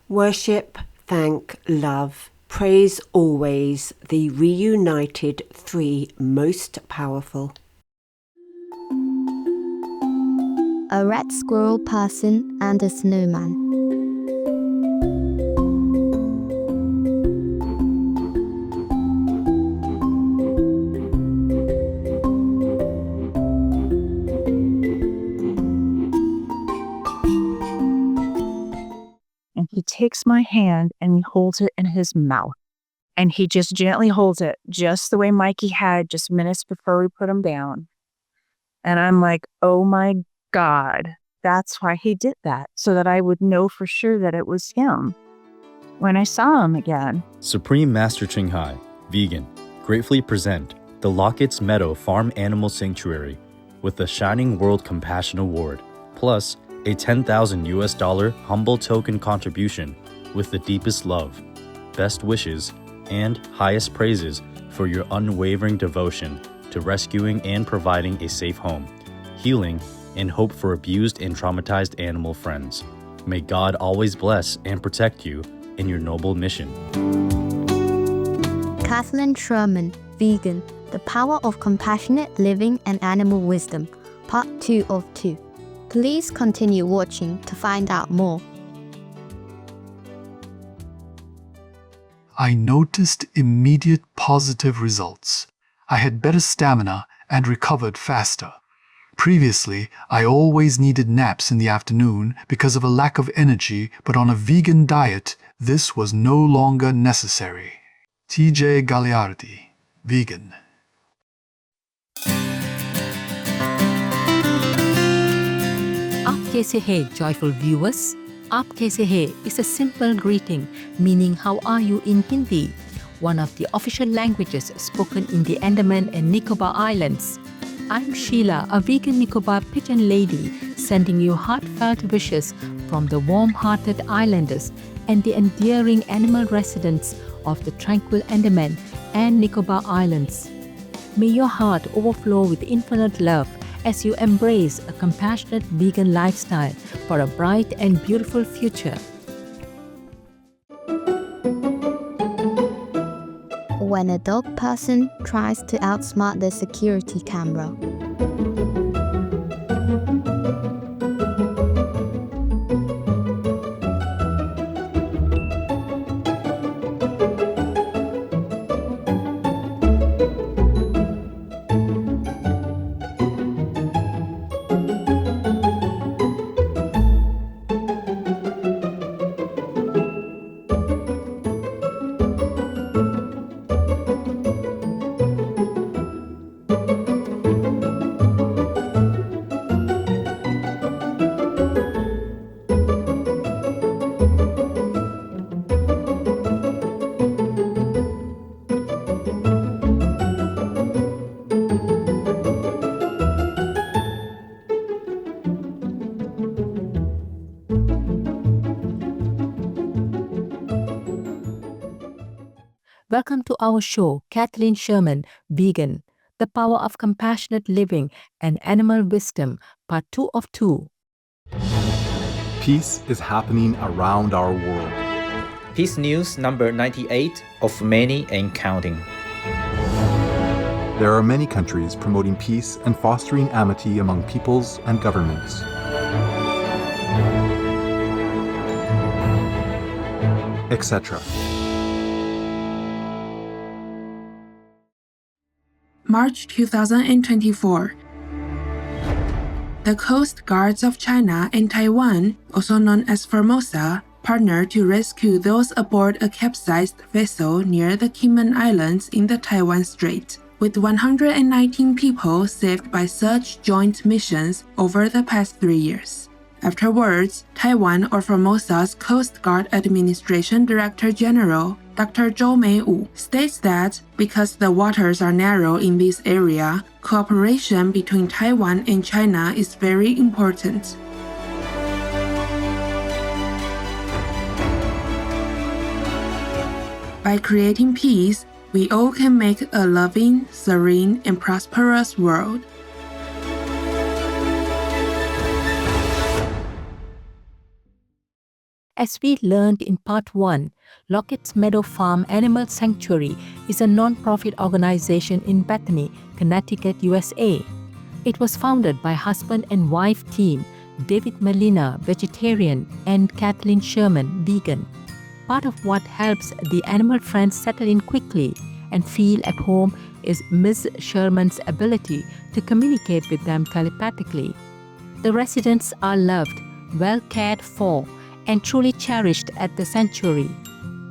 Worship, thank, love, praise always the reunited three most powerful. A red squirrel person and a snowman. And he takes my hand and he holds it in his mouth. And he just gently holds it, just the way Mikey had just minutes before we put him down. And I'm like, oh my God, that's why he did that, so that I would know for sure that it was him when I saw him again. Supreme Master Chinghai, vegan, gratefully present the Lockett's Meadow Farm Animal Sanctuary with the Shining World Compassion Award, plus a $10,000 humble token contribution with the deepest love, best wishes, and highest praises for your unwavering devotion to rescuing and providing a safe home, healing, and hope for abused and traumatized animal friends. May God always bless and protect you in your noble mission. Kathleen Schurman, vegan, the power of compassionate living and animal wisdom, part 2 of 2. Please continue watching to find out more. I noticed immediate positive results. I had better stamina and recovered faster. Previously, I always needed naps in the afternoon because of a lack of energy, but on a vegan diet, this was no longer necessary. T.J. Gagliardi, vegan. आप कैसे हैं, joyful viewers? आप कैसे हैं is a simple greeting meaning how are you in Hindi, one of the official languages spoken in the Andaman and Nicobar Islands. I'm Sheila, a vegan Nicobar pigeon lady, sending you heartfelt wishes from the warm-hearted islanders and the endearing animal residents of the tranquil Andaman and Nicobar Islands. May your heart overflow with infinite love as you embrace a compassionate vegan lifestyle for a bright and beautiful future. When a dog person tries to outsmart the security camera. Welcome to our show, Kathleen Schurman, Vegan, the Power of Compassionate Living and Animal Wisdom, part 2 of 2. Peace is happening around our world. Peace News number 98 of many and counting. There are many countries promoting peace and fostering amity among peoples and governments. Etc. March 2024. The Coast Guards of China and Taiwan, also known as Formosa, partnered to rescue those aboard a capsized vessel near the Kinmen Islands in the Taiwan Strait, with 119 people saved by such joint missions over the past 3 years. Afterwards, Taiwan or Formosa's Coast Guard Administration Director General, Dr. Zhou Meiwu, states that because the waters are narrow in this area, cooperation between Taiwan and China is very important. By creating peace, we all can make a loving, serene, and prosperous world. As we learned in Part 1, Lockett's Meadow Farm Animal Sanctuary is a non-profit organization in Bethany, Connecticut, USA. It was founded by husband and wife team David Molina, vegetarian, and Kathleen Schurman, vegan. Part of what helps the animal friends settle in quickly and feel at home is Ms. Schurman's ability to communicate with them telepathically. The residents are loved, well cared for, and truly cherished at the sanctuary.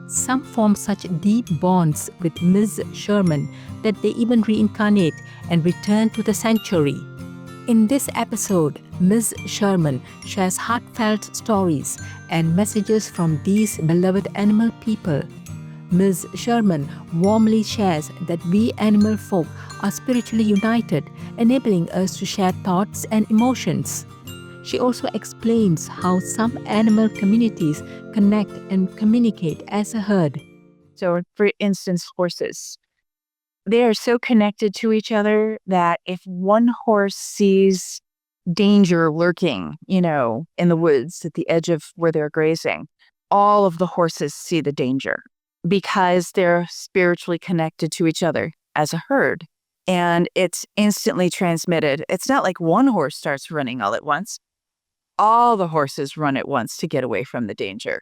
Some form such deep bonds with Ms. Schurman that they even reincarnate and return to the sanctuary. In this episode, Ms. Schurman shares heartfelt stories and messages from these beloved animal people. Ms. Schurman warmly shares that we animal folk are spiritually united, enabling us to share thoughts and emotions. She also explains how some animal communities connect and communicate as a herd. So, for instance, horses. They are so connected to each other that if one horse sees danger lurking, in the woods at the edge of where they're grazing, all of the horses see the danger because they're spiritually connected to each other as a herd. And it's instantly transmitted. It's not like one horse starts running all at once. All the horses run at once to get away from the danger.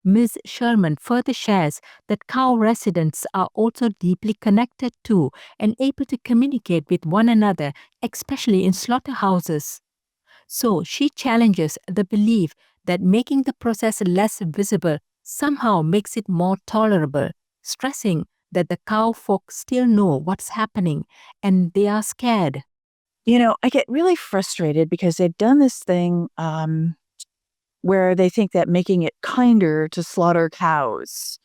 Ms. Schurman further shares that cow residents are also deeply connected to and able to communicate with one another, especially in slaughterhouses. So she challenges the belief that making the process less visible somehow makes it more tolerable, stressing that the cow folk still know what's happening and they are scared. I get really frustrated because they've done this thing where they think that making it kinder to slaughter cows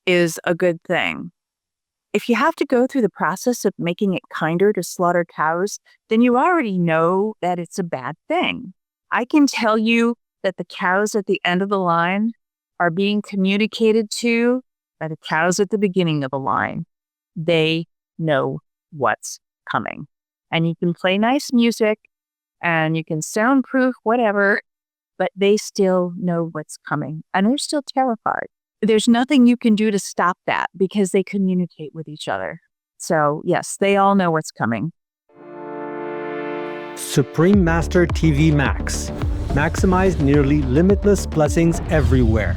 is a good thing. If you have to go through the process of making it kinder to slaughter cows, then you already know that it's a bad thing. I can tell you that the cows at the end of the line are being communicated to by the cows at the beginning of the line. They know what's coming. And you can play nice music and you can soundproof whatever, but they still know what's coming and they're still terrified. There's nothing you can do to stop that because they communicate with each other. So yes, they all know what's coming. Supreme Master TV Max. Maximize nearly limitless blessings everywhere.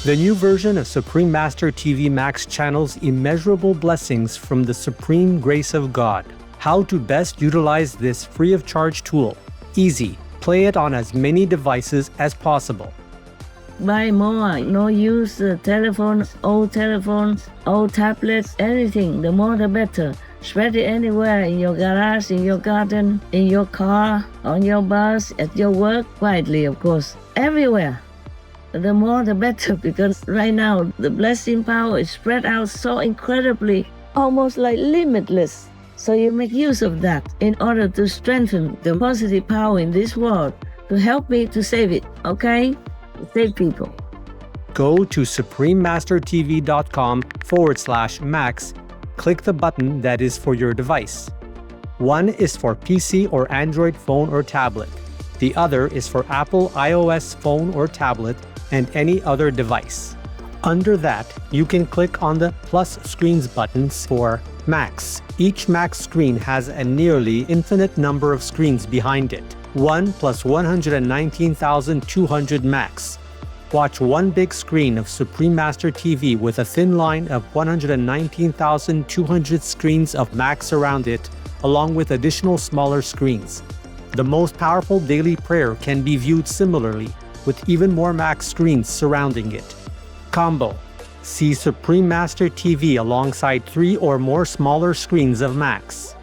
The new version of Supreme Master TV Max channels immeasurable blessings from the supreme grace of God. How to best utilize this free of charge tool. Easy. Play it on as many devices as possible. Buy more, no use telephones, old tablets, anything. The more the better. Spread it anywhere, in your garage, in your garden, in your car, on your bus, at your work, quietly of course, everywhere. The more the better, because right now the blessing power is spread out so incredibly, almost like limitless. So you make use of that in order to strengthen the positive power in this world, to help me to save it, okay? Save people. Go to suprememastertv.com/max. Click the button that is for your device. One is for PC or Android phone or tablet. The other is for Apple iOS phone or tablet and any other device. Under that, you can click on the plus screens buttons for Max. Each Max screen has a nearly infinite number of screens behind it. 1 plus 119,200 Max. Watch one big screen of Supreme Master TV with a thin line of 119,200 screens of Max around it, along with additional smaller screens. The most powerful daily prayer can be viewed similarly, with even more Max screens surrounding it. Combo. See Supreme Master TV alongside 3 or more smaller screens of Max.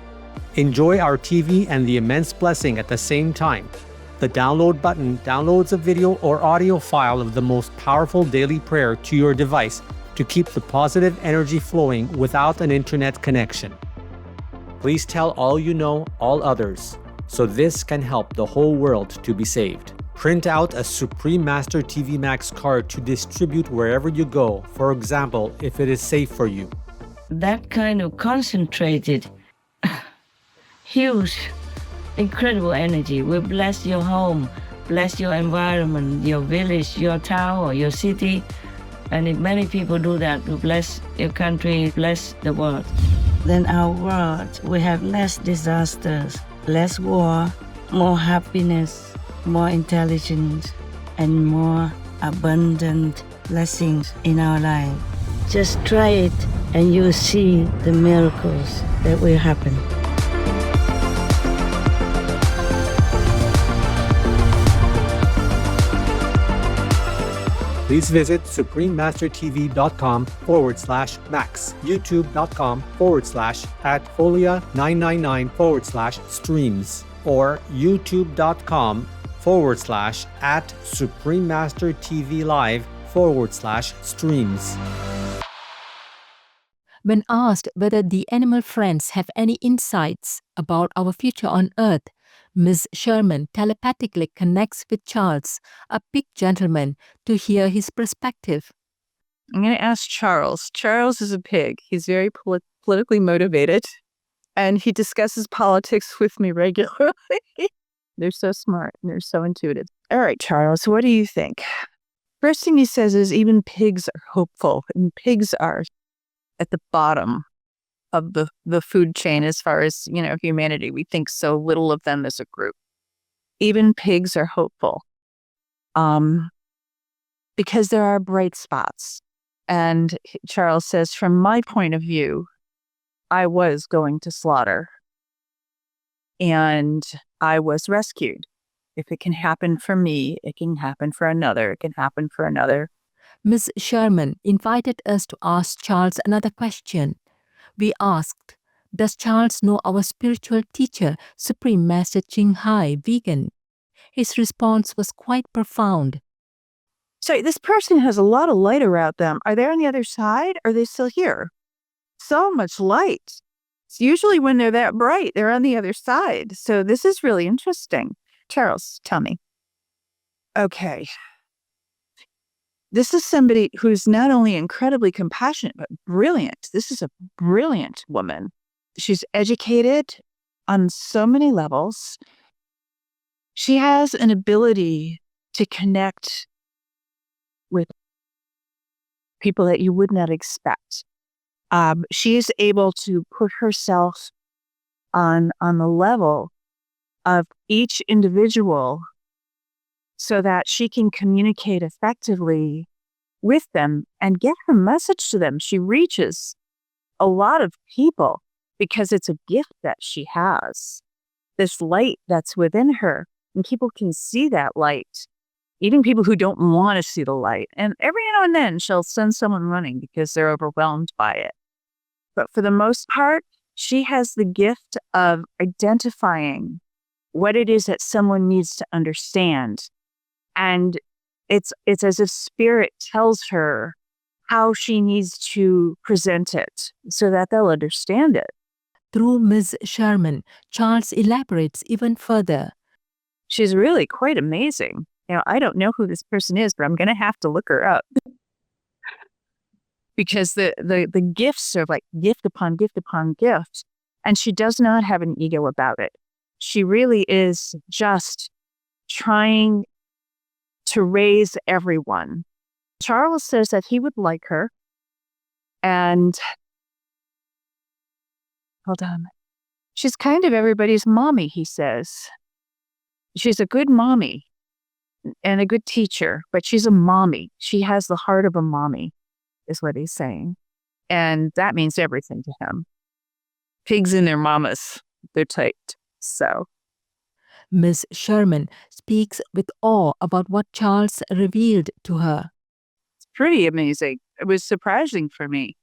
Enjoy our TV and the immense blessing at the same time. The download button downloads a video or audio file of the most powerful daily prayer to your device to keep the positive energy flowing without an internet connection. Please tell all you know, all others, so this can help the whole world to be saved. Print out a Supreme Master TV Max card to distribute wherever you go, for example, if it is safe for you. That kind of concentrated huge, incredible energy. Will bless your home, bless your environment, your village, your town, or your city. And if many people do that, will bless your country, bless the world. Then our world will have less disasters, less war, more happiness, more intelligence, and more abundant blessings in our life. Just try it and you'll see the miracles that will happen. Please visit suprememastertv.com/max, youtube.com/@folia999/streams, or youtube.com/@suprememastertvlive/streams. When asked whether the animal friends have any insights about our future on Earth, Ms. Schurman telepathically connects with Charles, a big gentleman, to hear his perspective. I'm going to ask Charles. Charles is a pig. He's very politically motivated, and he discusses politics with me regularly. They're so smart and they're so intuitive. All right, Charles, what do you think? First thing he says is even pigs are hopeful, and pigs are at the bottom of the food chain as far as, humanity. We think so little of them as a group. Even pigs are hopeful because there are bright spots. And Charles says, from my point of view, I was going to slaughter and I was rescued. If it can happen for me, it can happen for another. It can happen for another. Ms. Schurman invited us to ask Charles another question. We asked, does Charles know our spiritual teacher, Supreme Master Chinghai, vegan? His response was quite profound. So this person has a lot of light around them. Are they on the other side? Or are they still here? So much light. It's usually when they're that bright, they're on the other side. So this is really interesting. Charles, tell me. Okay. This is somebody who's not only incredibly compassionate, but brilliant. This is a brilliant woman. She's educated on so many levels. She has an ability to connect with people that you would not expect. She is able to put herself on the level of each individual so that she can communicate effectively with them and get her message to them. She reaches a lot of people because it's a gift that she has, this light that's within her, and people can see that light, even people who don't want to see the light. And every now and then she'll send someone running because they're overwhelmed by it. But for the most part, she has the gift of identifying what it is that someone needs to understand. And it's as if spirit tells her how she needs to present it so that they'll understand it. Through Ms. Schurman, Charles elaborates even further. She's really quite amazing. I don't know who this person is, but I'm going to have to look her up. Because the gifts are like gift upon gift upon gift. And she does not have an ego about it. She really is just trying to raise everyone. Charles says that he would like her. And hold on. She's kind of everybody's mommy, he says. She's a good mommy and a good teacher, but she's a mommy. She has the heart of a mommy, is what he's saying. And that means everything to him. Pigs and their mamas, they're tight. So Ms. Schurman speaks with awe about what Charles revealed to her. It's pretty amazing. It was surprising for me.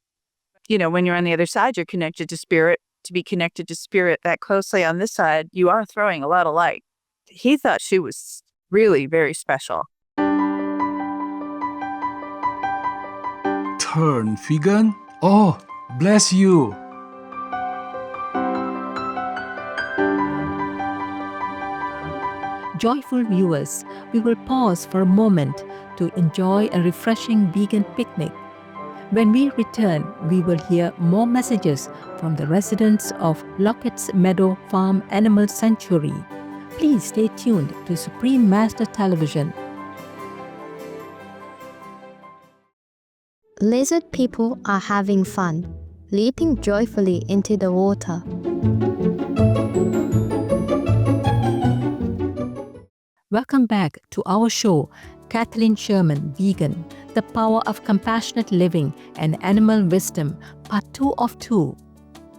When you're on the other side, you're connected to spirit. To be connected to spirit that closely on this side, you are throwing a lot of light. He thought she was really very special. Turn vegan? Oh, bless you. Joyful viewers, we will pause for a moment to enjoy a refreshing vegan picnic. When we return, we will hear more messages from the residents of Lockett's Meadow Farm Animal Sanctuary. Please stay tuned to Supreme Master Television. Lizard people are having fun, leaping joyfully into the water. Welcome back to our show, Kathleen Schurman, Vegan, The Power of Compassionate Living and Animal Wisdom, Part 2 of 2.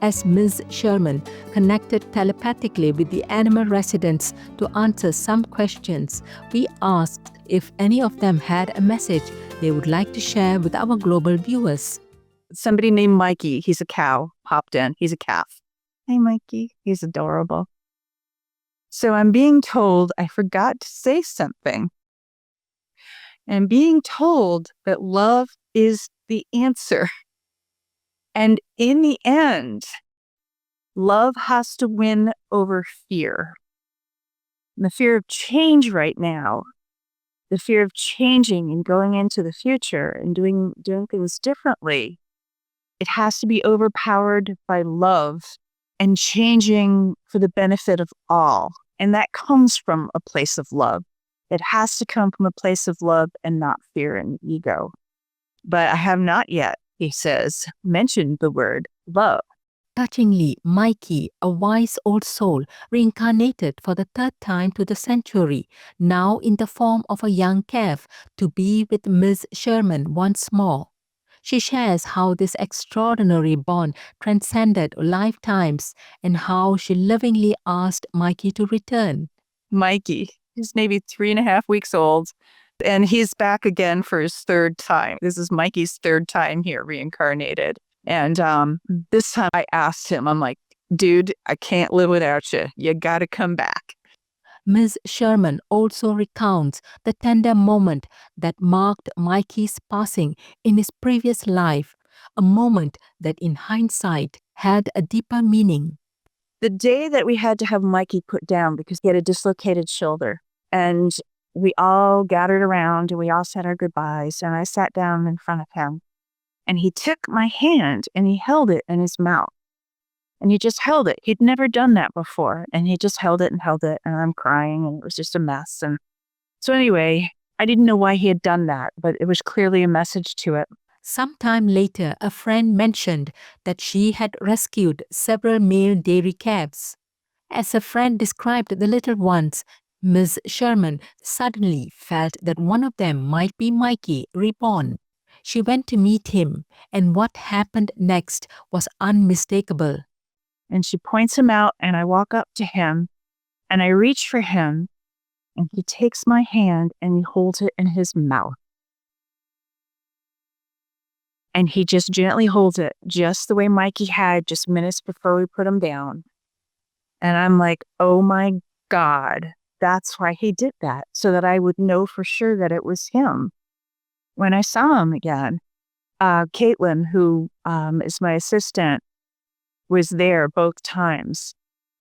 As Ms. Schurman connected telepathically with the animal residents to answer some questions, we asked if any of them had a message they would like to share with our global viewers. Somebody named Mikey, he's a cow, popped in. He's a calf. Hey, Mikey. He's adorable. So I'm being told I forgot to say something. And being told that love is the answer. And in the end, love has to win over fear. And the fear of change right now, the fear of changing and going into the future and doing things differently, it has to be overpowered by love and changing for the benefit of all. And that comes from a place of love. It has to come from a place of love and not fear and ego. But I have not yet, he says, mentioned the word love. Touchingly, Mikey, a wise old soul, reincarnated for the third time to the sanctuary, now in the form of a young calf, to be with Ms. Schurman once more. She shares how this extraordinary bond transcended lifetimes and how she lovingly asked Mikey to return. Mikey, he's maybe 3.5 weeks old, and he's back again for his third time. This is Mikey's third time here, reincarnated. And this time I asked him, I'm like, dude, I can't live without you. You got to come back. Ms. Schurman also recounts the tender moment that marked Mikey's passing in his previous life, a moment that in hindsight had a deeper meaning. The day that we had to have Mikey put down because he had a dislocated shoulder, and we all gathered around and we all said our goodbyes, and I sat down in front of him, and he took my hand and he held it in his mouth. And he just held it. He'd never done that before. And he just held it, and I'm crying, and it was just a mess. And so anyway, I didn't know why he had done that, but it was clearly a message to it. Sometime later, a friend mentioned that she had rescued several male dairy calves. As a friend described the little ones, Ms. Schurman suddenly felt that one of them might be Mikey, reborn. She went to meet him, and what happened next was unmistakable. And she points him out, and I walk up to him, and I reach for him, and he takes my hand and he holds it in his mouth. And he just gently holds it, just the way Mikey had just minutes before we put him down. And I'm like, oh my God, that's why he did that, so that I would know for sure that it was him. When I saw him again, Caitlin, who is my assistant, was there both times.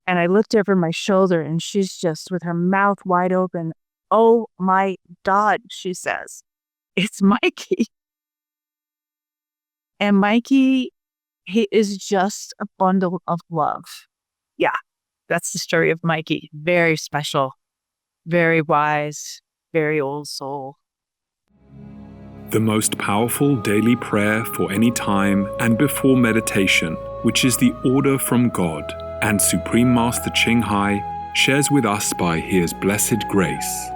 And I looked over my shoulder, and she's just with her mouth wide open. Oh my God, she says, it's Mikey. And Mikey, he is just a bundle of love. Yeah, that's the story of Mikey. Very special, very wise, very old soul. The most powerful daily prayer for any time and before meditation, which is the order from God, and Supreme Master Chinghai shares with us by His blessed grace.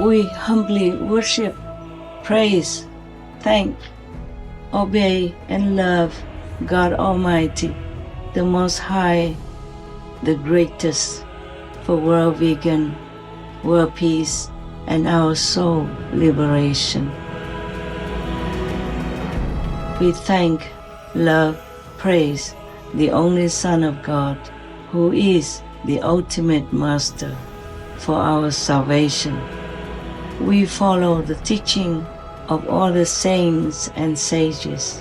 We humbly worship, praise, thank, obey, and love God Almighty, the Most High, the greatest, for world vegan, world peace, and our soul liberation. We thank, love, praise the only Son of God, who is the ultimate Master for our salvation. We follow the teaching of all the saints and sages.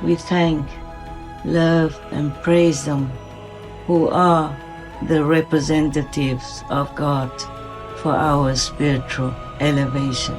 We thank, love, and praise them, who are the representatives of God for our spiritual elevation.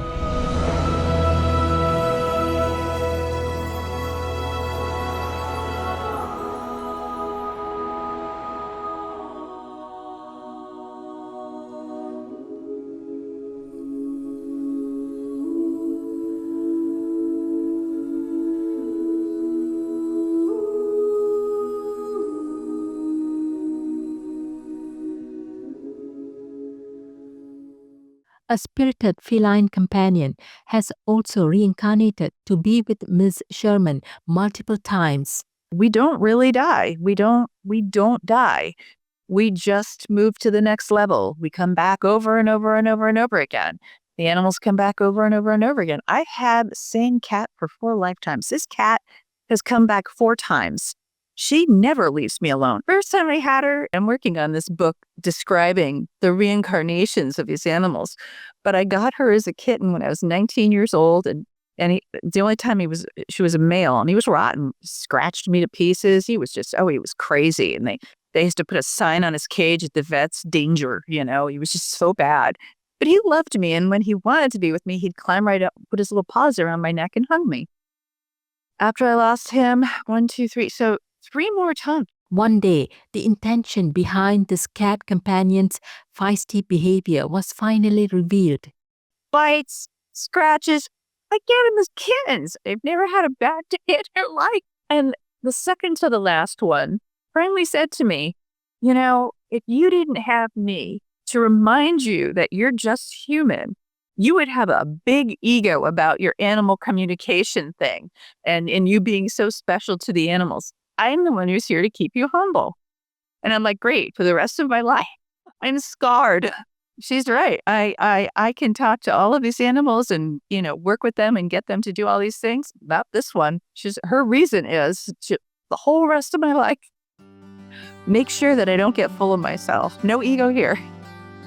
a spirited feline companion, has also reincarnated to be with Ms. Schurman multiple times. We don't really die. We don't die. We just move to the next level. We come back over and over and over and over again. The animals come back over and over and over again. I've had the same cat for 4 lifetimes. This cat has come back 4 times. She never leaves me alone. First time I had her, I'm working on this book describing the reincarnations of these animals. But I got her as a kitten when I was 19 years old, and the only time she was a male, and he was rotten, scratched me to pieces. He was crazy. And they used to put a sign on his cage at the vet's, danger, he was just so bad. But he loved me, and when he wanted to be with me, he'd climb right up, put his little paws around my neck and hug me. After I lost him, 1, 2, 3, so 3 more times. One day, the intention behind this cat companion's feisty behavior was finally revealed. Bites, scratches, I get them as kittens. They've never had a bad day in their life. And the second to the last one finally said to me, if you didn't have me to remind you that you're just human, you would have a big ego about your animal communication thing and you being so special to the animals. I'm the one who's here to keep you humble. And I'm like, great, for the rest of my life, I'm scarred. She's right. I can talk to all of these animals and, work with them and get them to do all these things. Not this one. Her reason is the whole rest of my life, make sure that I don't get full of myself. No ego here.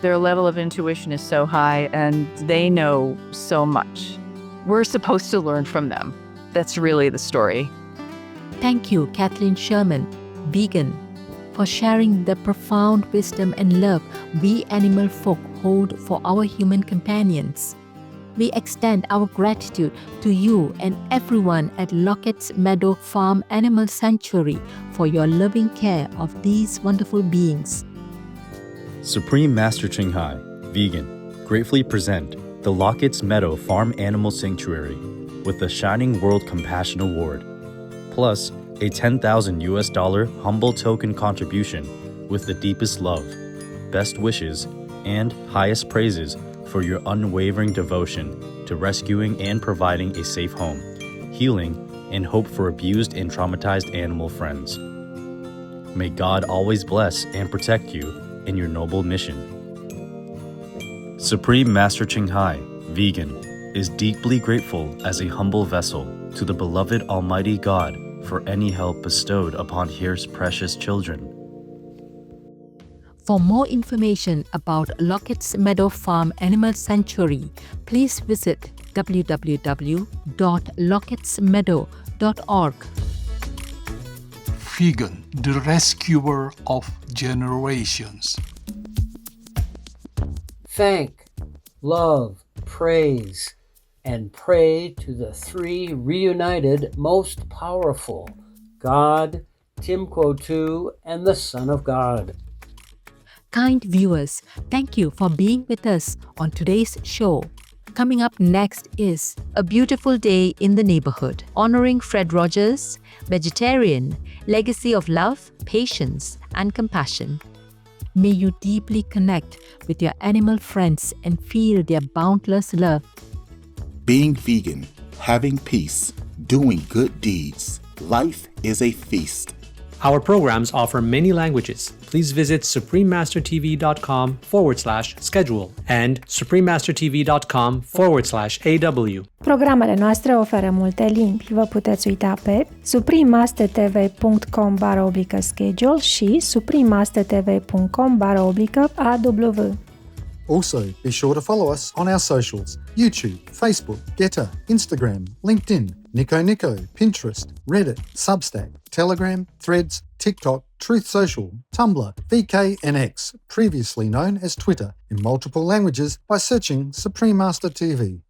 Their level of intuition is so high and they know so much. We're supposed to learn from them. That's really the story. Thank you, Kathleen Schurman, vegan, for sharing the profound wisdom and love we animal folk hold for our human companions. We extend our gratitude to you and everyone at Locket's Meadow Farm Animal Sanctuary for your loving care of these wonderful beings. Supreme Master Chinghai, vegan, gratefully present the Locket's Meadow Farm Animal Sanctuary with the Shining World Compassion Award, plus a $10,000 humble token contribution with the deepest love, best wishes, and highest praises for your unwavering devotion to rescuing and providing a safe home, healing, and hope for abused and traumatized animal friends. May God always bless and protect you in your noble mission. Supreme Master Chinghai, vegan, is deeply grateful as a humble vessel to the beloved Almighty God for any help bestowed upon His precious children. For more information about Locket's Meadow Farm Animal Sanctuary, please visit www.locketsmeadow.org. Vegan, the rescuer of generations. Thank, love, praise, and pray to the 3 reunited most powerful, God, Timquotu, and the Son of God. Kind viewers, thank you for being with us on today's show. Coming up next is A Beautiful Day in the Neighborhood, honoring Fred Rogers, vegetarian, legacy of love, patience, and compassion. May you deeply connect with your animal friends and feel their boundless love. Being vegan, having peace, doing good deeds. Life is a feast. Our programs offer many languages. Please visit suprememastertv.com/schedule and suprememastertv.com/AW. Programele noastre oferă multe limbi. Vă puteți uita pe suprememastertv.com/schedule și suprememastertv.com/AW. Also, be sure to follow us on our socials: YouTube, Facebook, Getter, Instagram, LinkedIn, Nico, Pinterest, Reddit, Substack, Telegram, Threads, TikTok, Truth Social, Tumblr, VK, and X, previously known as Twitter, in multiple languages by searching Supreme Master TV.